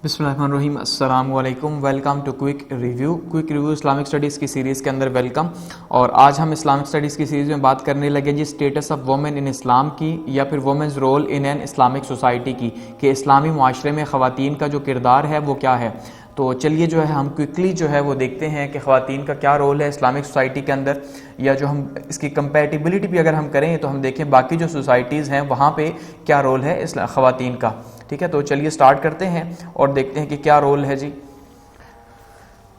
بسم اللہ الرحمن الرحیم، السلام علیکم، welcome to quick review Islamic studies کی سیریز کے اندر ویلکم۔ اور آج ہم اسلامک اسٹڈیز کی سیریز میں بات کرنے لگے جی status of women in Islam کی، یا پھر women's role in an Islamic society کی، کہ اسلامی معاشرے میں خواتین کا جو کردار ہے وہ کیا ہے۔ تو چلیے جو ہے ہم کوئکلی جو ہے وہ دیکھتے ہیں کہ خواتین کا کیا رول ہے اسلامک سوسائٹی کے اندر، یا جو ہم اس کی کمپیٹیبلٹی بھی اگر ہم کریں تو ہم دیکھیں باقی جو سوسائٹیز ہیں وہاں پہ کیا رول ہے خواتین کا۔ ٹھیک ہے، تو چلیے سٹارٹ کرتے ہیں اور دیکھتے ہیں کہ کیا رول ہے جی۔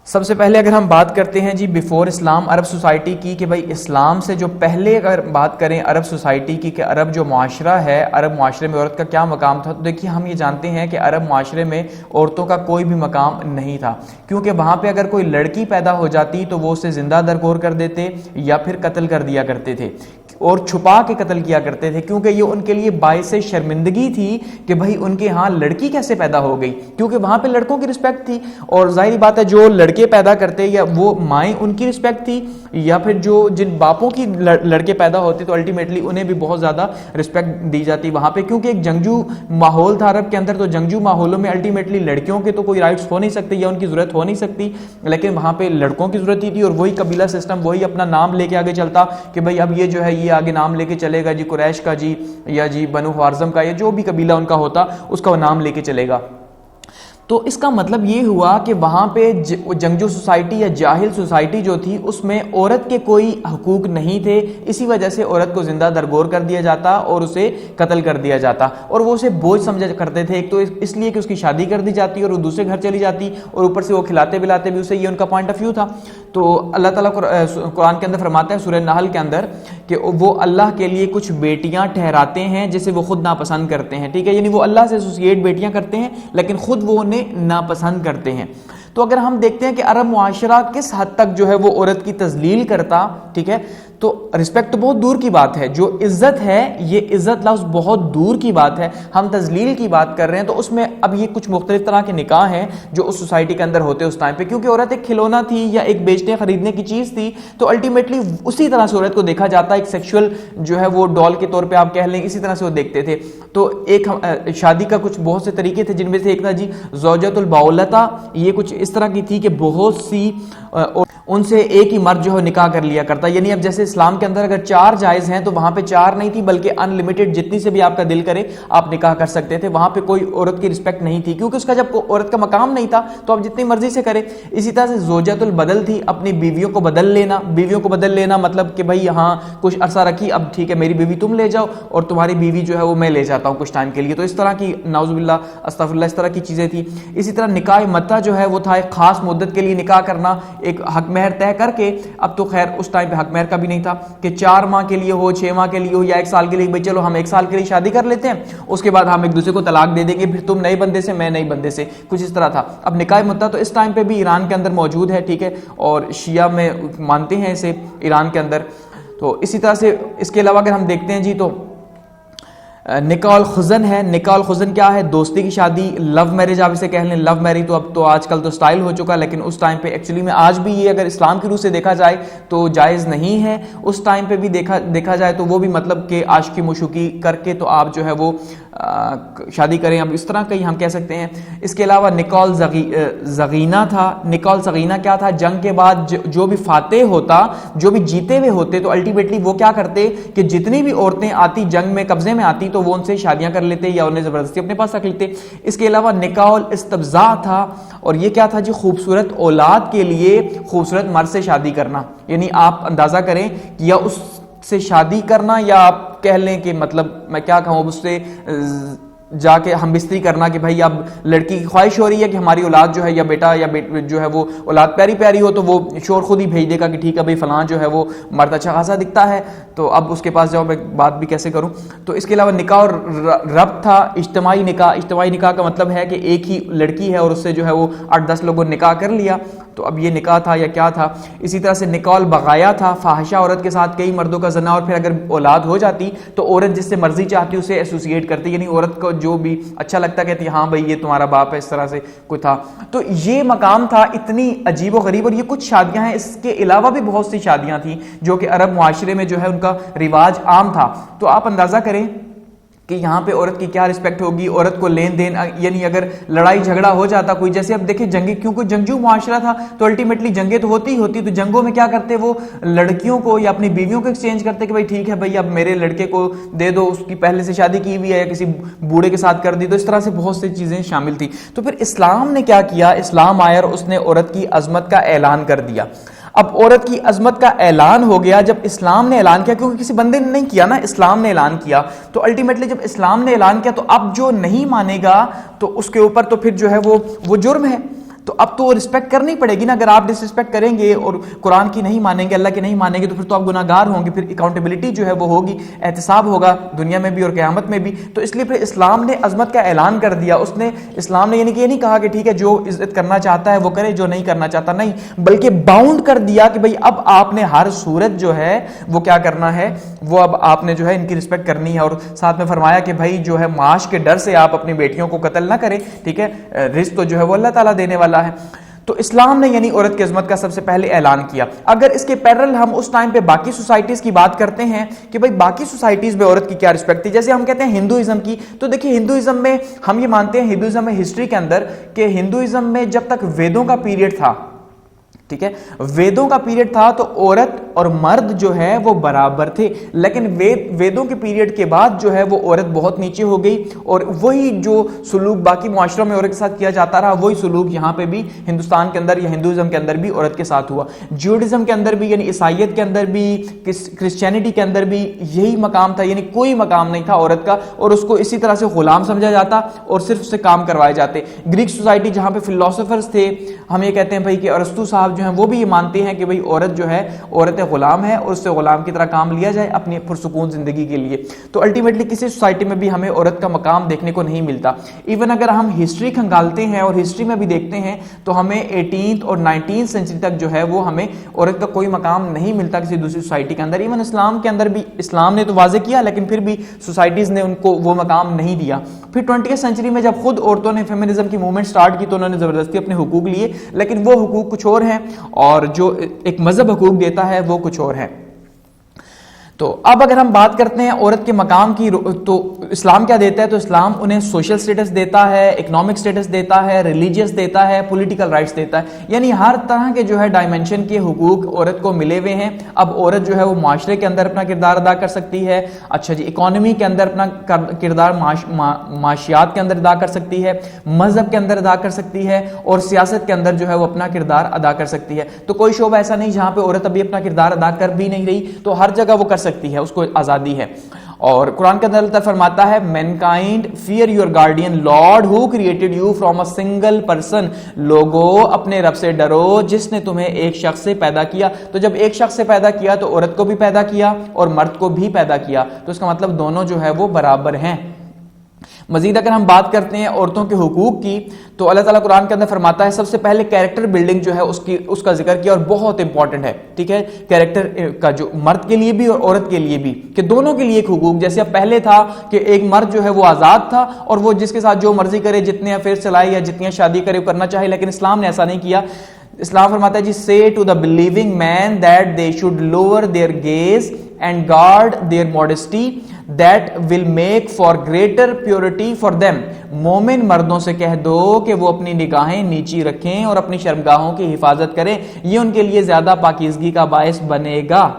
سب سے پہلے اگر ہم بات کرتے ہیں جی بیفور اسلام عرب سوسائٹی کی، کہ بھائی اسلام سے جو پہلے اگر بات کریں عرب سوسائٹی کی، کہ عرب جو معاشرہ ہے، عرب معاشرے میں عورت کا کیا مقام تھا، تو دیکھیے ہم یہ جانتے ہیں کہ عرب معاشرے میں عورتوں کا کوئی بھی مقام نہیں تھا، کیونکہ وہاں پہ اگر کوئی لڑکی پیدا ہو جاتی تو وہ اسے زندہ درگور کر دیتے یا پھر قتل کر دیا کرتے تھے، اور چھپا کے قتل کیا کرتے تھے، کیونکہ یہ ان کے لیے باعث شرمندگی تھی کہ بھائی ان کے ہاں لڑکی کیسے پیدا ہو گئی، کیونکہ وہاں پہ لڑکوں کی رسپیکٹ تھی، اور ظاہری بات ہے جو لڑکے پیدا کرتے یا وہ مائیں ان کی رسپیکٹ تھی، یا پھر جو جن باپوں کی لڑکے پیدا ہوتے تو الٹیمیٹلی انہیں بھی بہت زیادہ رسپیکٹ دی جاتی وہاں پہ، کیونکہ ایک جنگجو ماحول تھا عرب کے اندر، تو جنگجو ماحولوں میں الٹیمیٹلی لڑکیوں کے تو کوئی رائٹس ہو نہیں سکتے یا ان کی ضرورت ہو نہیں سکتی، لیکن وہاں پہ لڑکوں کی ضرورت ہی تھی، اور وہی قبیلہ سسٹم وہی اپنا نام لے کے آگے چلتا کہ بھائی اب یہ جو ہے یہ آگے نام لے کے چلے گا جی قریش کا جی، یا جی بنو خوارزم کا، یا جو بھی قبیلہ ان کا ہوتا اس کا وہ نام لے کے چلے گا۔ تو اس کا مطلب یہ ہوا کہ وہاں پہ جنگجو سوسائٹی یا جاہل سوسائٹی جو تھی اس میں عورت کے کوئی حقوق نہیں تھے، اسی وجہ سے عورت کو زندہ درگور کر دیا جاتا اور اسے قتل کر دیا جاتا، اور وہ اسے بوجھ سمجھا کرتے تھے، ایک تو اس لیے کہ اس کی شادی کر دی جاتی اور وہ دوسرے گھر چلی جاتی، اور اوپر سے وہ کھلاتے پلاتے بھی اسے، یہ ان کا پوائنٹ آف ویو تھا۔ تو اللہ تعالیٰ قرآن کے اندر فرماتا ہے سورہ نحل کے اندر کہ وہ اللہ کے لیے کچھ بیٹیاں ٹھہراتے ہیں جسے وہ خود ناپسند کرتے ہیں، ٹھیک ہے، یعنی وہ اللہ سے ایسوسیٹ بیٹیاں کرتے ہیں لیکن خود وہ انہیں ناپسند کرتے ہیں۔ تو اگر ہم دیکھتے ہیں کہ عرب معاشرہ کس حد تک جو ہے وہ عورت کی تذلیل کرتا، ٹھیک ہے، تو رسپیکٹ تو بہت دور کی بات ہے، جو عزت ہے یہ عزت لفظ بہت دور کی بات ہے، ہم تذلیل کی بات کر رہے ہیں۔ تو اس میں اب یہ کچھ مختلف طرح کے نکاح ہیں جو اس سوسائٹی کے اندر ہوتے اس ٹائم پہ، کیونکہ عورت ایک کھلونا تھی یا ایک بیچنے خریدنے کی چیز تھی، تو الٹیمیٹلی اسی طرح سے عورت کو دیکھا جاتا ہے، ایک سیکشول جو ہے وہ ڈال کے طور پہ آپ کہہ لیں، اسی طرح سے وہ دیکھتے تھے۔ تو ایک شادی کا کچھ بہت سے طریقے تھے، جن میں سے ایک تھا جی زوجۃ الباولتا، یہ کچھ اس طرح کی تھی کہ بہت سی ان سے ایک ہی مرد جو ہے نکاح کر لیا کرتا، یعنی اب جیسے اسلام کے اندر اگر 4 جائز ہیں تو وہاں پہ 4 نہیں تھی بلکہ ان لمیٹڈ، جتنی سے بھی آپ کا دل کرے آپ نکاح کر سکتے تھے، وہاں پہ کوئی عورت کی رسپیکٹ نہیں تھی، کیونکہ اس کا جب عورت کا مقام نہیں تھا تو آپ جتنی مرضی سے کرے۔ اسی طرح سے زوجۃ البدل تھی، اپنی بیویوں کو بدل لینا مطلب کہ بھائی ہاں کچھ عرصہ رکھی، اب ٹھیک ہے میری بیوی تم لے جاؤ اور تمہاری بیوی جو ہے وہ میں لے جاتا ہوں کچھ ٹائم کے لیے، تو اس طرح کی نعوذ باللہ استغفر اللہ اس طرح کی چیزیں تھی۔ اسی طرح نکاح متع جو ہے وہ تھا ایک خاص مدت کے لیے نکاح کرنا، ایک حق مہر طے کر کے، اب تو خیر اس ٹائم پہ حق مہر کا بھی نہیں تھا کہ 4 ماہ کے لیے ہو، 6 ماہ کے لیے ہو، یا 1 سال کے لیے، بھائی چلو ہم 1 سال کے لیے شادی کر لیتے ہیں، اس کے بعد ہم ایک دوسرے کو طلاق دے دیں گے، پھر تم نئے بندے سے میں نئے بندے سے، کچھ اس طرح تھا۔ اب نکاح متع تو اس ٹائم پہ بھی ایران کے اندر موجود ہے، ٹھیک ہے، اور شیعہ میں مانتے ہیں اسے ایران کے اندر۔ تو اسی طرح سے اس کے علاوہ اگر ہم دیکھتے ہیں جی تو نکاح الخزن ہے۔ نکاح الخزن کیا ہے؟ دوستی کی شادی، لو میرج آپ اسے کہہ لیں، لو میرج تو اب تو آج کل تو سٹائل ہو چکا، لیکن اس ٹائم پہ ایکچولی میں آج بھی یہ اگر اسلام کی روح سے دیکھا جائے تو جائز نہیں ہے، اس ٹائم پہ بھی دیکھا جائے تو وہ بھی مطلب کہ عاشقی مشوقی کر کے تو آپ جو ہے وہ شادی کریں، اب اس طرح کا ہی ہم کہہ سکتے ہیں۔ اس کے علاوہ نکاح زغینہ تھا۔ نکاح زغینہ کیا تھا؟ جنگ کے بعد جو بھی فاتح ہوتا، جو بھی جیتے ہوئے ہوتے، تو الٹیمیٹلی وہ کیا کرتے کہ جتنی بھی عورتیں آتی جنگ میں قبضے میں آتی تو وہ ان سے شادیاں کر لیتے یا انہیں زبردستی اپنے پاس رکھ لیتے۔ اس کے علاوہ نکاح الاستبضاء تھا، اور یہ کیا تھا جی؟ خوبصورت اولاد کے لیے خوبصورت مرد سے شادی کرنا، یعنی آپ اندازہ کریں کہ یا اس سے شادی کرنا، یا آپ کہہ لیں کہ مطلب میں کیا کہوں، اس سے جا کے ہم بستری کرنا کہ بھائی اب لڑکی کی خواہش ہو رہی ہے کہ ہماری اولاد جو ہے یا بیٹا یا جو ہے وہ اولاد پیاری پیاری ہو، تو وہ شور خود ہی بھیج دے گا کہ ٹھیک ہے بھائی فلاں جو ہے وہ مرد اچھا خاصا دکھتا ہے، تو اب اس کے پاس جاؤ، میں بات بھی کیسے کروں۔ تو اس کے علاوہ نکاح اور ربط تھا، اجتماعی نکاح۔ اجتماعی نکاح کا مطلب ہے کہ ایک ہی لڑکی ہے اور اس سے جو ہے وہ 8-10 لوگوں نے نکاح کر لیا، تو اب یہ نکاح تھا یا کیا تھا۔ اسی طرح سے نکاح البغایا تھا، فاحشہ عورت کے ساتھ کئی مردوں کا زنا، اور پھر اگر اولاد ہو جاتی تو عورت جس سے مرضی چاہتی اسے ایسوسیٹ کرتی، یعنی عورت کو جو بھی اچھا لگتا کہتی ہاں بھائی یہ تمہارا باپ ہے، اس طرح سے کوئی تھا۔ تو یہ مقام تھا اتنی عجیب و غریب، اور یہ کچھ شادیاں ہیں، اس کے علاوہ بھی بہت سی شادیاں تھیں جو کہ عرب معاشرے میں جو ہے ان کا رواج عام تھا۔ تو آپ اندازہ کریں کہ یہاں پہ عورت کی کیا رسپیکٹ ہوگی, عورت کو لین دین, یعنی اگر لڑائی جھگڑا ہو جاتا کوئی, جیسے اب دیکھیں جنگی, کیونکہ جنگجو معاشرہ تھا تو الٹیمیٹلی جنگیں تو ہوتی ہی ہوتی, تو جنگوں میں کیا کرتے وہ لڑکیوں کو یا اپنی بیویوں کو ایکسچینج کرتے کہ بھائی ٹھیک ہے بھائی اب میرے لڑکے کو دے دو, اس کی پہلے سے شادی کی ہوئی ہے یا کسی بوڑھے کے ساتھ کر دی, تو اس طرح سے بہت سی چیزیں شامل تھی. تو پھر اسلام نے کیا کیا, اسلام آیا اور اس نے عورت کی عظمت کا اعلان کر دیا. اب عورت کی عظمت کا اعلان ہو گیا جب اسلام نے اعلان کیا, کیونکہ کسی بندے نے نہیں کیا نا, اسلام نے اعلان کیا, تو الٹیمیٹلی جب اسلام نے اعلان کیا تو اب جو نہیں مانے گا تو اس کے اوپر تو پھر جو ہے وہ جرم ہے. تو اب تو رسپیکٹ کرنی پڑے گی نا. اگر آپ ڈس رسپیکٹ کریں گے اور قرآن کی نہیں مانیں گے, اللہ کی نہیں مانیں گے, تو پھر تو آپ گناہ گار ہوں گے, پھر اکاؤنٹیبلٹی جو ہے وہ ہوگی, احتساب ہوگا دنیا میں بھی اور قیامت میں بھی. تو اس لیے پھر اسلام نے عظمت کا اعلان کر دیا. اس نے اسلام نے یعنی کہ یہ نہیں کہا کہ ٹھیک ہے جو عزت کرنا چاہتا ہے وہ کرے, جو نہیں کرنا چاہتا نہیں, بلکہ باؤنڈ کر دیا کہ بھئی اب آپ نے ہر صورت جو ہے وہ کیا کرنا ہے, وہ اب آپ نے جو ہے ان کی رسپیکٹ کرنی ہے. اور ساتھ میں فرمایا کہ بھائی جو ہے معاش کے ڈر سے آپ اپنی بیٹیوں کو قتل نہ کریں, ٹھیک ہے, رزق تو جو ہے وہ اللہ تعالیٰ دینے والا ہے. تو اسلام نے یعنی عورت کی عظمت کا سب سے پہلے اعلان کیا. اگر اس کے پیرل ہم اس ٹائم پہ باقی سوسائٹیز کی بات کرتے ہیں کہ بھئی باقی سوسائٹیز میں عورت کی کیا رسپیکٹ تھی, جیسے ہم کہتے ہیں ہندوازم کی, تو دیکھیے ہندوازم میں ہم یہ مانتے ہیں, ہندوازم میں ہسٹری کے اندر کہ ہندوازم میں جب تک ویدوں کا پیریڈ تھا, ٹھیک ہے, ویدوں کا پیریڈ تھا تو عورت اور مرد جو ہے وہ برابر تھے. لیکن ویدوں کے پیریڈ کے بعد جو ہے وہ عورت بہت نیچے ہو گئی, اور وہی جو سلوک باقی معاشروں میں عورت کے ساتھ کیا جاتا رہا, وہی سلوک یہاں پہ بھی ہندوستان کے اندر یا ہندوازم کے اندر بھی عورت کے ساتھ ہوا. جیوڈزم کے اندر بھی یعنی عیسائیت کے اندر بھی, کرسچینٹی کے اندر بھی یہی مقام تھا, یعنی کوئی مقام نہیں تھا عورت کا, اور اس کو اسی طرح سے غلام سمجھا جاتا اور صرف اس سے کام کروائے جاتے. گریک سوسائٹی جہاں پہ فلاسفرز تھے, ہم یہ کہتے ہیں بھائی کہ ارسطو صاحب جو ہیں وہ بھی یہ مانتے ہیں کہ بھئی عورت جو ہے عورت غلام ہے اور اس سے غلام کی طرح کام لیا جائے اپنی پرسکون زندگی کے لیے. تو الٹیمیٹلی کسی سوسائٹی میں بھی ہمیں عورت کا مقام دیکھنے کو نہیں ملتا. ایون اگر ہم ہسٹری کھنگالتے ہیں اور ہسٹری میں بھی دیکھتے ہیں تو ہمیں 18th اور 19th سینچری تک جو ہے وہ ہمیں عورت کا کوئی مقام نہیں ملتا کسی دوسری سوسائٹی کے اندر. ایون اسلام کے اندر بھی اسلام نے تو واضح کیا, لیکن پھر بھی سوسائٹیز نے ان کو وہ مقام نہیں دیا. پھر 20th سینچری میں جب خود عورتوں نے فیمنزم کی موومنٹ سٹارٹ کی تو انہوں نے زبردستی اپنے حقوق لیے, لیکن وہ حقوق کچھ اور ہیں اور جو ایک مذہب حقوق دیتا ہے وہ کچھ اور ہے. تو اب اگر ہم بات کرتے ہیں عورت کے مقام کی, تو اسلام کیا دیتا ہے, تو اسلام انہیں سوشل سٹیٹس دیتا ہے, اکنامک سٹیٹس دیتا ہے, ریلیجیس دیتا ہے, پولیٹیکل رائٹس دیتا ہے, یعنی ہر طرح کے جو ہے ڈائمنشن کے حقوق عورت کو ملے ہوئے ہیں. اب عورت جو ہے وہ معاشرے کے اندر اپنا کردار ادا کر سکتی ہے, اچھا جی, اکانومی کے اندر اپنا کردار معاشیات کے اندر ادا کر سکتی ہے, مذہب کے اندر ادا کر سکتی ہے, اور سیاست کے اندر جو ہے وہ اپنا کردار ادا کر سکتی ہے. تو کوئی شعبہ ایسا نہیں جہاں پہ عورت ابھی اپنا کردار ادا کر بھی نہیں رہی, تو ہر جگہ وہ کر سکتی ہے, اس کو آزادی ہے. اور قرآن کے اندر اللہ فرماتا ہے mankind fear your guardian Lord who created you from a single person. لوگو اپنے رب سے ڈرو جس نے تمہیں ایک شخص سے پیدا کیا. تو جب ایک شخص سے پیدا کیا تو عورت کو بھی پیدا کیا اور مرد کو بھی پیدا کیا, تو اس کا مطلب دونوں جو ہے وہ برابر ہیں. مزید اگر ہم بات کرتے ہیں عورتوں کے حقوق کی, تو اللہ تعالیٰ قرآن کے اندر فرماتا ہے سب سے پہلے کیریکٹر بلڈنگ جو ہے اس کا ذکر کیا, اور بہت امپورٹنٹ ہے, ٹھیک ہے, کیریکٹر کا جو مرد کے لیے بھی اور عورت کے لیے بھی, کہ دونوں کے لیے ایک حقوق. جیسے اب پہلے تھا کہ ایک مرد جو ہے وہ آزاد تھا اور وہ جس کے ساتھ جو مرضی کرے, جتنے افیئر چلائے یا جتنی شادی کرے وہ کرنا چاہے, لیکن اسلام نے ایسا نہیں کیا. اسلام فرماتا ہے جی say to the believing man that they should lower their gaze and guard their modesty that will make for greater purity for them. مومن مردوں سے کہہ دو کہ وہ اپنی نگاہیں نیچی رکھیں اور اپنی شرمگاہوں کی حفاظت کریں, یہ ان کے لیے زیادہ پاکیزگی کا باعث بنے گا.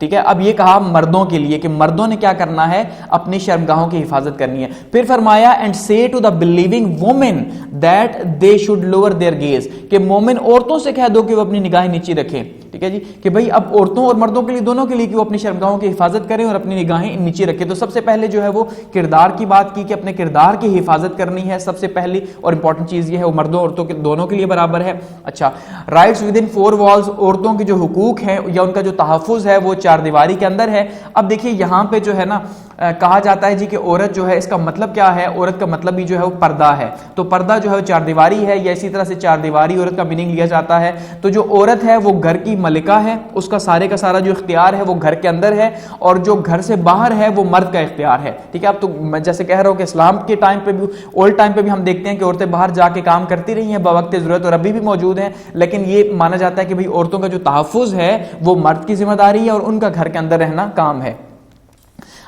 ٹھیک ہے, اب یہ کہا مردوں کے لیے کہ مردوں نے کیا کرنا ہے, اپنی شرمگاہوں کی حفاظت کرنی ہے. پھر فرمایا and say to the believing women that they should lower their gaze, کہ مومن عورتوں سے کہہ دو کہ وہ اپنی نگاہیں نیچی رکھیں. ٹھیک ہے جی, کہ بھئی اب عورتوں اور مردوں کے لیے دونوں کے لیے کہ وہ اپنی شرمگاہوں کی حفاظت کریں اور اپنی نگاہیں نیچی رکھیں. تو سب سے پہلے جو ہے وہ کردار کی بات کی کہ اپنے کردار کی حفاظت کرنی ہے. سب سے پہلی اور امپورٹنٹ چیز یہ ہے وہ مردوں عورتوں کے دونوں کے لیے برابر ہے. اچھا, rights within four walls, عورتوں کے جو حقوق ہیں یا ان کا جو تحفظ ہے وہ چار دیواری کے اندر ہے. اب دیکھیے یہاں پہ جو ہے نا کہا جاتا ہے جی کہ عورت جو ہے, اس کا مطلب کیا ہے, عورت کا مطلب بھی جو ہے وہ پردہ ہے. تو پردہ جو ہے وہ چار دیواری ہے, یا اسی طرح سے چار دیواری عورت کا میننگ لیا جاتا ہے. تو جو عورت ہے وہ گھر کی ملکہ ہے, اس کا سارا جو اختیار ہے وہ گھر کے اندر ہے, اور جو گھر سے باہر ہے وہ مرد کا اختیار ہے. ٹھیک ہے, اب تو میں جیسے کہہ رہا ہوں کہ اسلام کے ٹائم پہ بھی, اولڈ ٹائم پہ بھی ہم دیکھتے ہیں کہ عورتیں باہر جا کے کام کرتی رہی ہیں بوقت ضرورت, اور ابھی بھی موجود ہیں, لیکن یہ مانا جاتا ہے کہ بھئی عورتوں کا جو تحفظ ہے وہ مرد کی ذمہ داری ہے اور ان کا گھر کے اندر رہنا کام ہے.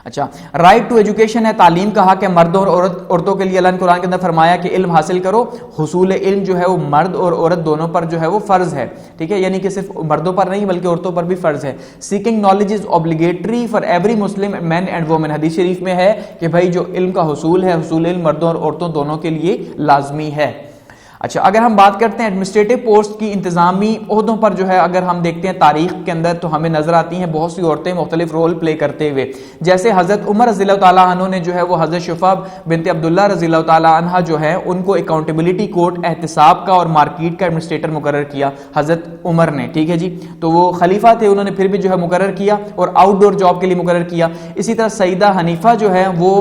اچھا، رائٹ ٹو ایجوکیشن ہے، تعلیم کا حق ہے مردوں اور عورتوں کے لیے. اللہ نے قرآن کے اندر فرمایا کہ علم حاصل کرو. حصول علم جو ہے وہ مرد اور عورت دونوں پر جو ہے وہ فرض ہے. ٹھیک ہے، یعنی کہ صرف مردوں پر نہیں بلکہ عورتوں پر بھی فرض ہے. Seeking knowledge is obligatory for every Muslim man and woman. حدیث شریف میں ہے کہ بھائی جو علم کا حصول ہے، حصول علم مردوں اور عورتوں دونوں کے لیے لازمی ہے. اچھا، اگر ہم بات کرتے ہیں ایڈمنسٹریٹو پوسٹ کی، انتظامی عہدوں پر جو ہے اگر ہم دیکھتے ہیں تاریخ کے اندر تو ہمیں نظر آتی ہیں بہت سی عورتیں مختلف رول پلے کرتے ہوئے. جیسے حضرت عمر رضی اللہ تعالیٰ عنہ نے جو ہے وہ حضرت شفا بنت عبداللہ رضی اللہ تعالیٰ عنہ جو ہے ان کو اکاؤنٹیبلٹی کورٹ، احتساب کا اور مارکیٹ کا ایڈمنسٹریٹر مقرر کیا حضرت عمر نے. ٹھیک ہے جی، تو وہ خلیفہ تھے، انہوں نے پھر بھی جو ہے مقرر کیا اور آؤٹ ڈور جاب کے لیے مقرر کیا. اسی طرح سیدہ حنیفہ جو ہے وہ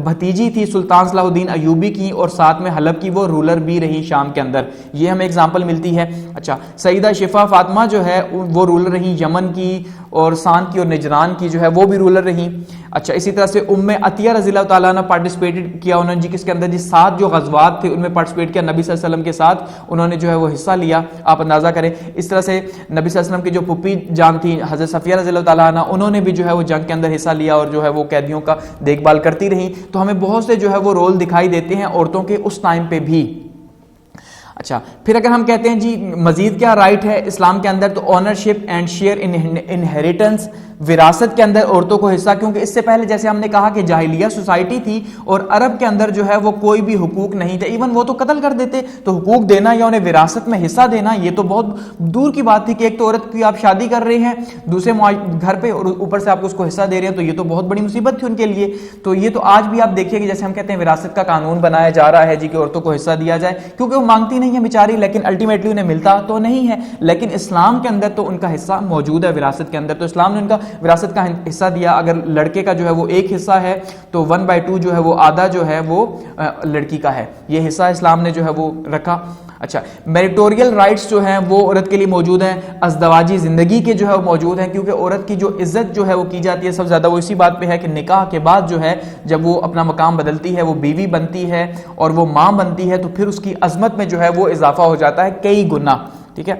بھتیجی تھی سلطان صلاح الدین ایوبی کی اور ساتھ میں حلب کی وہ رولر بھی رہی شام کے اندر. یہ ہمیں اگزامپل ملتی ہے. اچھا، سیدہ شفا فاطمہ جو ہے وہ رولر رہی یمن کی اور سان کی اور نجران کی جو ہے وہ بھی رولر رہی. اچھا، اسی طرح سے ام عطیہ رضی اللہ تعالیٰ نے پارٹیسپیٹ کیا انہوں نے جی کس کے اندر جی 7 جو غزوات تھے ان میں پارٹیسپیٹ کیا نبی صلی اللہ علیہ وسلم کے ساتھ انہوں نے جو ہے وہ حصہ لیا. آپ اندازہ کریں. اس طرح سے نبی صلی اللہ علیہ وسلم کی جو پھپھی جان تھی حضرت صفیہ رضی اللہ تعالیٰ عنہ انہوں نے بھی جو ہے وہ جنگ کے اندر حصہ لیا اور جو ہے وہ قیدیوں کا دیکھ بھال کرتی رہی. تو ہمیں بہت سے جو ہے وہ رول دکھائی دیتے ہیں عورتوں کے اس ٹائم پہ بھی. اچھا، پھر اگر ہم کہتے ہیں جی مزید کیا رائٹ ہے اسلام کے اندر، تو اونرشپ اینڈ شیئر انہیریٹنس، وراثت کے اندر عورتوں کو حصہ. کیونکہ اس سے پہلے جیسے ہم نے کہا کہ جاہلیہ سوسائٹی تھی اور عرب کے اندر جو ہے وہ کوئی بھی حقوق نہیں تھے، ایون وہ تو قتل کر دیتے. تو حقوق دینا یا انہیں وراثت میں حصہ دینا یہ تو بہت دور کی بات تھی کہ ایک تو عورت کی آپ شادی کر رہے ہیں دوسرے گھر پہ اور اوپر سے آپ اس کو حصہ دے رہے ہیں، تو یہ تو بہت بڑی مصیبت تھی ان کے لیے. تو یہ تو آج بھی آپ دیکھیے کہ جیسے ہم کہتے ہیں وراثت کا قانون بنایا جا رہا ہے جی کہ عورتوں کو حصہ دیا جائے، کیونکہ وہ مانگتی نہیں ہے بیچاری، لیکن الٹیمیٹلی انہیں ملتا تو نہیں ہے. لیکن اسلام کے اندر تو ان کا حصہ موجود ہے وراثت کے اندر. تو اسلام نے ان کا وراثت کا حصہ دیا. اگر لڑکے کا جو ہے وہ ایک حصہ ہے تو 1/2 جو ہے وہ آدھا جو ہے وہ لڑکی کا ہے. یہ حصہ اسلام نے جو ہے وہ رکھا. اچھا، میریٹوریل رائٹس جو ہیں وہ عورت کے لیے موجود ہیں. ازدواجی زندگی کے جو ہے وہ موجود ہیں، کیونکہ عورت کی جو عزت جو ہے وہ کی جاتی ہے سب زیادہ وہ اسی بات پہ ہے کہ نکاح کے بعد جو ہے جب وہ اپنا مقام بدلتی ہے، وہ بیوی بنتی ہے اور وہ ماں بنتی ہے، تو پھر اس کی عظمت میں جو ہے وہ اضافہ ہو جاتا ہے کئی گنا. ٹھیک ہے،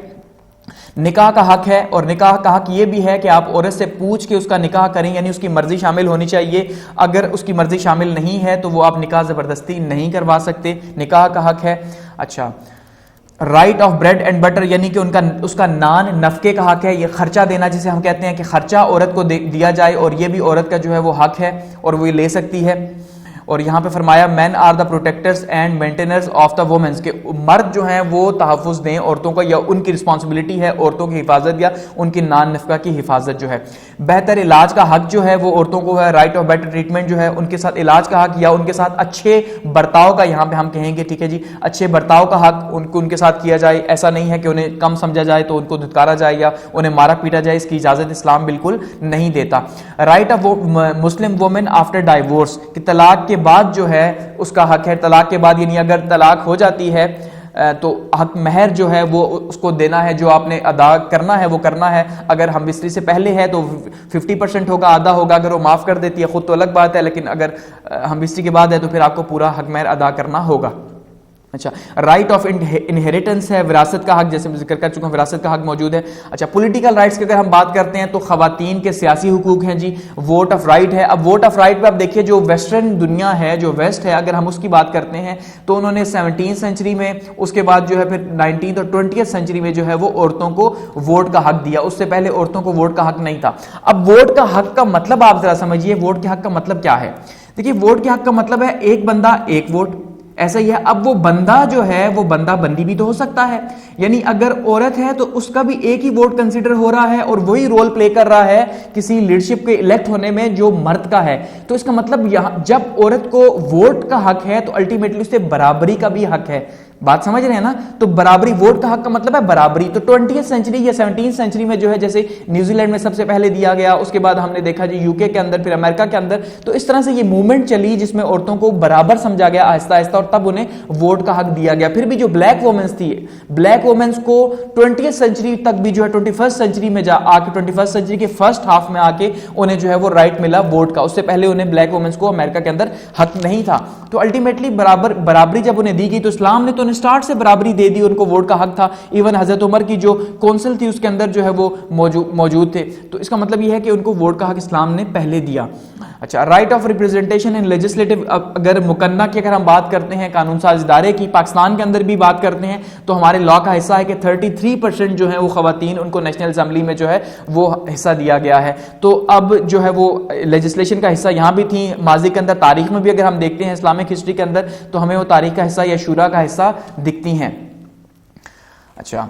نکاح کا حق ہے اور نکاح کا حق یہ بھی ہے کہ آپ عورت سے پوچھ کے اس کا نکاح کریں، یعنی اس کی مرضی شامل ہونی چاہیے. اگر اس کی مرضی شامل نہیں ہے تو وہ آپ نکاح زبردستی نہیں کروا سکتے. نکاح کا حق ہے. اچھا، right of bread and butter, یعنی کہ اس کا نان نفقے کا حق ہے. یہ خرچہ دینا جسے ہم کہتے ہیں کہ خرچہ عورت کو دیا جائے، اور یہ بھی عورت کا جو ہے وہ حق ہے اور وہ یہ لے سکتی ہے. اور یہاں پہ فرمایا men are the protectors and maintainers of the womens, کہ مرد جو ہیں وہ تحفظ دیں عورتوں کا، یا ان کی رسپانسبلٹی ہے عورتوں کی حفاظت یا ان کی نان نفقہ کی حفاظت جو ہے. بہتر علاج کا حق جو ہے وہ عورتوں کو ہے. رائٹ آف بیٹر ٹریٹمنٹ جو ہے ان کے ساتھ علاج کا حق یا ان کے ساتھ اچھے برتاؤ کا، یہاں پہ ہم کہیں گے ٹھیک ہے جی اچھے برتاؤ کا حق ان کے ساتھ کیا جائے. ایسا نہیں ہے کہ انہیں کم سمجھا جائے تو ان کو دھتکارا جائے یا انہیں مارا پیٹا جائے، اس کی اجازت اسلام بالکل نہیں دیتا. Right of Muslim woman after divorce, کہ طلاق کے بعد جو ہے اس کا حق ہے. طلاق کے بعد یعنی اگر طلاق ہو جاتی ہے تو حق مہر جو ہے وہ اس کو دینا ہے، جو آپ نے ادا کرنا ہے وہ کرنا ہے. اگر ہم بستری سے پہلے ہے تو 50% ہوگا، آدھا ہوگا. اگر وہ معاف کر دیتی ہے خود تو الگ بات ہے، لیکن اگر ہم بستری کے بعد ہے تو پھر آپ کو پورا حق مہر ادا کرنا ہوگا. اچھا، رائٹ آف انہیریٹنس ہے، وراثت کا حق، جیسے میں ذکر کر چکا ہوں وراثت کا حق موجود ہے. اچھا، پولیٹیکل رائٹس کی اگر ہم بات کرتے ہیں تو خواتین کے سیاسی حقوق ہیں جی. ووٹ آف رائٹ ہے. اب ووٹ آف رائٹ پہ آپ دیکھیے جو ویسٹرن دنیا ہے، جو ویسٹ ہے، اگر ہم اس کی بات کرتے ہیں تو انہوں نے 17 سینچری میں، اس کے بعد جو ہے پھر 19 اور 20 سینچری میں جو ہے وہ عورتوں کو ووٹ کا حق دیا. اس سے پہلے عورتوں کو ووٹ کا حق نہیں تھا. اب ووٹ کا حق کا مطلب آپ ذرا سمجھیے، ووٹ کے حق کا مطلب کیا ہے. دیکھیے ووٹ کے حق کا مطلب ہے ایک بندہ ایک ووٹ، ایسا ہی ہے. اب وہ بندہ جو ہے وہ بندہ بندی بھی تو ہو سکتا ہے، یعنی اگر عورت ہے تو اس کا بھی ایک ہی ووٹ کنسیڈر ہو رہا ہے اور وہی رول پلے کر رہا ہے کسی لیڈرشپ کے الیکٹ ہونے میں جو مرد کا ہے. تو اس کا مطلب جب عورت کو ووٹ کا حق ہے تو الٹیمیٹلی اس سے برابری کا بھی حق ہے. بات سمجھ رہے ہیں نا. تو برابری، ووٹ کا حق کا مطلب ہے برابری. تو 20 سینچری یا 17 سینچری میں جو ہے جیسے نیوزی لینڈ میں سب سے پہلے دیا گیا، اس کے بعد ہم نے دیکھا جی UK کے اندر، پھر امریکہ کے اندر. تو اس طرح سے یہ موومنٹ چلی جس میں عورتوں کو برابر سمجھا گیا آہستہ آہستہ، اور تب انہیں ووٹ کا حق دیا گیا. پھر بھی جو بلیک وومنس تھی، بلیک وومنس کو 20 سینچری تک بھی جو ہے 21 سینچری میں آ کے 21 سینچری کے فرسٹ ہاف میں آ کے انہیں جو ہے وہ رائٹ ملا ووٹ کا. اس سے پہلے انہیں بلیک وومنس کو امریکہ کے اندر حق نہیں تھا. تو الٹیمیٹلی برابری جب انہیں دی گئی تو اسلام نے تو انہیں سٹارٹ سے برابری دے دی، ان کو ووٹ کا حق تھا. ایون حضرت عمر کی جو کونسل تھی اس کے اندر جو ہے وہ موجود تھے. تو اس کا مطلب یہ ہے کہ ان کو ووٹ کا حق اسلام نے پہلے دیا. اچھا، right of representation in legislative, اگر مقننہ کی اگر ہم بات کرتے ہیں قانون ساز ادارے کی، پاکستان کے اندر بھی بات کرتے ہیں تو ہمارے لا کا حصہ ہے کہ 33% جو ہے وہ خواتین ان کو نیشنل اسمبلی میں جو ہے وہ حصہ دیا گیا ہے. تو اب جو ہے وہ لیجسلیشن کا حصہ یہاں بھی تھی ماضی کے اندر، تاریخ میں بھی اگر ہم دیکھتے ہیں اسلامک ہسٹری کے اندر تو ہمیں وہ تاریخ کا حصہ یا شورا کا حصہ دکھتی ہیں. اچھا،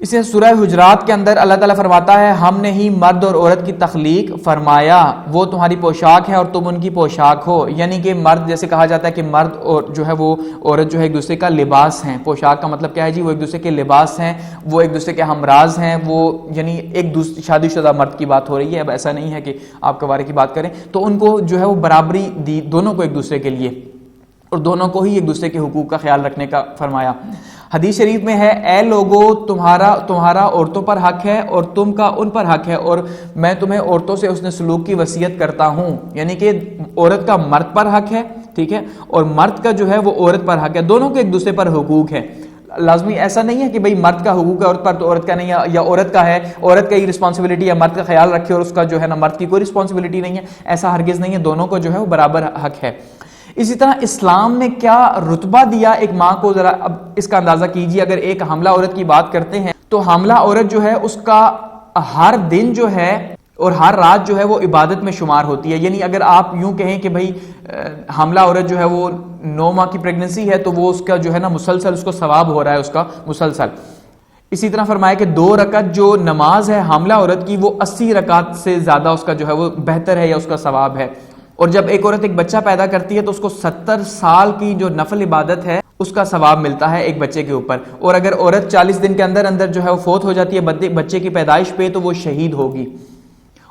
اسے سورہ حجرات کے اندر اللہ تعالیٰ فرماتا ہے ہم نے ہی مرد اور عورت کی تخلیق فرمایا، وہ تمہاری پوشاک ہے اور تم ان کی پوشاک ہو. یعنی کہ مرد، جیسے کہا جاتا ہے کہ مرد اور جو ہے وہ عورت جو ہے ایک دوسرے کا لباس ہیں. پوشاک کا مطلب کیا ہے جی؟ وہ ایک دوسرے کے لباس ہیں، وہ ایک دوسرے کے ہمراز ہیں. وہ یعنی ایک دوسرے شادی شدہ مرد کی بات ہو رہی ہے، اب ایسا نہیں ہے کہ آپ کوارے کی بات کریں. تو ان کو جو ہے وہ برابری دی دونوں کو ایک دوسرے کے لیے، اور دونوں کو ہی ایک دوسرے کے حقوق کا خیال رکھنے کا فرمایا. حدیث شریف میں ہے اے لوگو تمہارا عورتوں پر حق ہے اور تم کا ان پر حق ہے، اور میں تمہیں عورتوں سے حسن سلوک کی وصیت کرتا ہوں. یعنی کہ عورت کا مرد پر حق ہے، ٹھیک ہے، اور مرد کا جو ہے وہ عورت پر حق ہے. دونوں کے ایک دوسرے پر حقوق ہے. لازمی ایسا نہیں ہے کہ بھئی مرد کا حقوق ہے عورت پر تو عورت کا نہیں ہے، یا عورت کا ہے عورت کا ہی رسپانسبلٹی ہے مرد کا خیال رکھے اور اس کا جو ہے نا مرد کی کوئی رسپانسبلٹی نہیں ہے. ایسا ہرگز نہیں ہے، دونوں کو جو ہے وہ برابر حق ہے. اسی طرح اسلام نے کیا رتبہ دیا ایک ماں کو، ذرا اب اس کا اندازہ کیجیے. اگر ایک حاملہ عورت کی بات کرتے ہیں تو حاملہ عورت جو ہے اس کا ہر دن جو ہے اور ہر رات جو ہے وہ عبادت میں شمار ہوتی ہے. یعنی اگر آپ یوں کہیں کہ بھئی حاملہ عورت جو ہے وہ 9 ماہ کی پریگننسی ہے تو وہ اس کا جو ہے نا مسلسل اس کو ثواب ہو رہا ہے اس کا مسلسل. اسی طرح فرمایا کہ 2 رکعت جو نماز ہے حاملہ عورت کی وہ 80 رکعت سے زیادہ اس کا جو ہے وہ بہتر ہے یا اس کا ثواب ہے. اور جب ایک عورت ایک بچہ پیدا کرتی ہے تو اس کو 70 سال کی جو نفل عبادت ہے اس کا ثواب ملتا ہے ایک بچے کے اوپر. اور اگر عورت 40 دن کے اندر اندر جو ہے وہ فوت ہو جاتی ہے بچے کی پیدائش پہ تو وہ شہید ہوگی.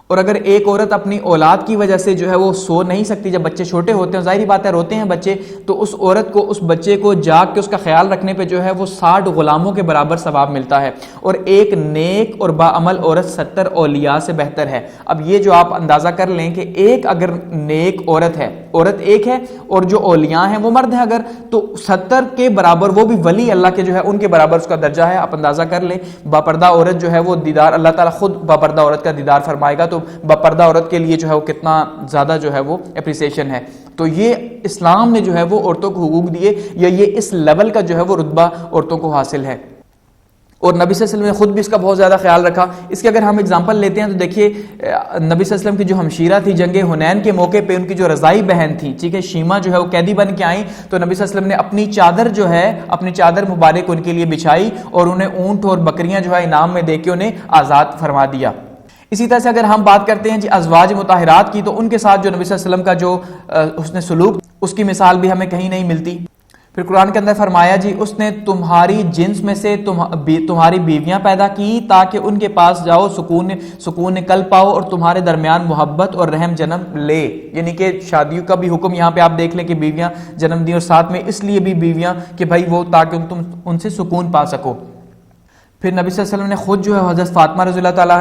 اور اگر ایک عورت اپنی اولاد کی وجہ سے جو ہے وہ سو نہیں سکتی، جب بچے چھوٹے ہوتے ہیں ظاہری بات ہے روتے ہیں بچے، تو اس عورت کو اس بچے کو جاگ کے اس کا خیال رکھنے پہ جو ہے وہ 60 غلاموں کے برابر ثواب ملتا ہے. اور ایک نیک اور باعمل عورت 70 اولیاء سے بہتر ہے. اب یہ جو آپ اندازہ کر لیں کہ ایک اگر نیک عورت ہے، عورت ایک ہے، اور جو اولیاء ہیں وہ مرد ہیں اگر، تو 70 کے برابر وہ بھی ولی اللہ کے جو ہے ان کے برابر اس کا درجہ ہے. آپ اندازہ کر لیں باپردہ عورت جو ہے وہ دیدار اللہ تعالیٰ خود باپردہ عورت کا دیدار فرمائے گا، تو باپردہ عورت کے لیے جو ہے وہ کتنا زیادہ جو ہے وہ اپریسیشن ہے. تو یہ اسلام نے جو ہے وہ عورتوں کو حقوق دیے، یا یہ اس لیول کا جو ہے وہ رتبہ عورتوں کو حاصل ہے. اور نبی صلی اللہ علیہ وسلم نے خود بھی اس کا بہت زیادہ خیال رکھا. اس کے اگر ہم اگزامپل لیتے ہیں تو دیکھیے نبی صلی اللہ علیہ وسلم کی جو ہمشیرہ تھی جنگ حنین کے موقع پہ، ان کی جو رضائی بہن تھی، ٹھیک ہے، شیمہ جو ہے وہ قیدی بن کے آئیں تو نبی صلی اللہ علیہ وسلم نے اپنی چادر جو ہے اپنی چادر مبارک ان کے لیے بچھائی اور انہیں اونٹ اور بکریاں جو ہے انعام میں دے کے انہیں آزاد فرما دیا. اسی طرح سے اگر ہم بات کرتے ہیں جی ازواج مطہرات کی، تو ان کے ساتھ جو نبی صلی اللہ علیہ وسلم کا جو حسن سلوک، اس کی مثال بھی ہمیں کہیں نہیں ملتی. پھر قرآن کے اندر فرمایا جی اس نے تمہاری جنس میں سے تمہاری بیویاں پیدا کی تاکہ ان کے پاس جاؤ سکون نکل پاؤ اور تمہارے درمیان محبت اور رحم جنم لے. یعنی کہ شادیوں کا بھی حکم یہاں پہ آپ دیکھ لیں کہ بیویاں جنم دی، اور ساتھ میں اس لیے بھی بیویاں کہ بھائی وہ تاکہ تم ان سے سکون پا سکو. پھر نبی صلی اللہ علیہ وسلم نے خود جو ہے حضرت فاطمہ رضی اللہ تعالیٰ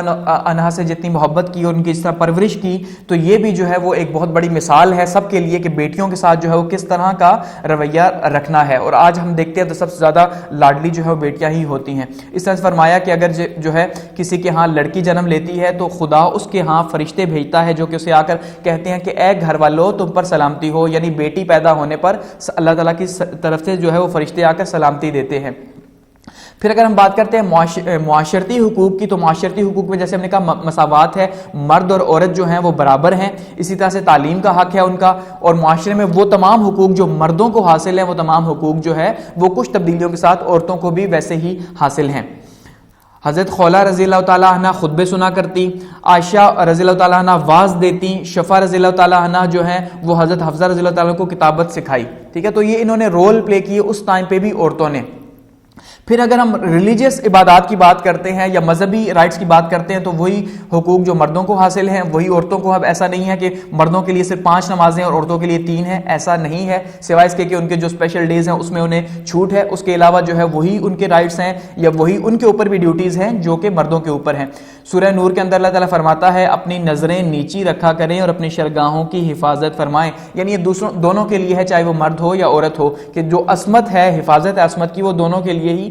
عنہا سے جتنی محبت کی اور ان کی اس طرح پرورش کی، تو یہ بھی جو ہے وہ ایک بہت بڑی مثال ہے سب کے لیے کہ بیٹیوں کے ساتھ جو ہے وہ کس طرح کا رویہ رکھنا ہے. اور آج ہم دیکھتے ہیں تو سب سے زیادہ لاڈلی جو ہے وہ بیٹیاں ہی ہوتی ہیں. اس طرح سے فرمایا کہ اگر جو ہے کسی کے ہاں لڑکی جنم لیتی ہے تو خدا اس کے ہاں فرشتے بھیجتا ہے جو کہ اسے آ کر کہتے ہیں کہ اے گھر والو تم پر سلامتی ہو. یعنی بیٹی پیدا ہونے پر اللہ تعالیٰ کی طرف سے جو ہے وہ فرشتے آ کر سلامتی دیتے ہیں. پھر اگر ہم بات کرتے ہیں معاشرتی حقوق کی، تو معاشرتی حقوق میں جیسے ہم نے کہا مساوات ہے، مرد اور عورت جو ہیں وہ برابر ہیں. اسی طرح سے تعلیم کا حق ہے ان کا، اور معاشرے میں وہ تمام حقوق جو مردوں کو حاصل ہیں وہ تمام حقوق جو ہے وہ کچھ تبدیلیوں کے ساتھ عورتوں کو بھی ویسے ہی حاصل ہیں. حضرت خولہ رضی اللہ تعالیٰ عنہ خطبے سنا کرتی، عائشہ رضی اللہ تعالیٰ عنہ واعظ دیتی، شفا رضی اللہ تعالیٰ عنہ جو ہیں وہ حضرت حفصہ رضی اللہ تعالیٰ عنہ کو کتابت سکھائی. ٹھیک ہے، تو یہ انہوں نے رول پلے کیے اس ٹائم پہ بھی عورتوں نے. پھر اگر ہم ریلیجیس عبادات کی بات کرتے ہیں یا مذہبی رائٹس کی بات کرتے ہیں تو وہی حقوق جو مردوں کو حاصل ہیں وہی عورتوں کو. اب ایسا نہیں ہے کہ مردوں کے لیے صرف 5 نمازیں اور عورتوں کے لیے 3 ہیں، ایسا نہیں ہے، سوائے اس کے کہ ان کے جو اسپیشل ڈیز ہیں اس میں انہیں چھوٹ ہے. اس کے علاوہ جو ہے وہی ان کے رائٹس ہیں یا وہی ان کے اوپر بھی ڈیوٹیز ہیں جو کہ مردوں کے اوپر ہیں. سورہ نور کے اندر اللہ تعالیٰ فرماتا ہے اپنی نظریں نیچی رکھا کریں اور اپنی شرگاہوں کی حفاظت فرمائیں. یعنی یہ دونوں کے لیے ہے، چاہے وہ مرد ہو یا عورت ہو، کہ جو عصمت ہے، حفاظت ہے عصمت کی، وہ دونوں کے لیے ہی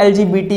LGBT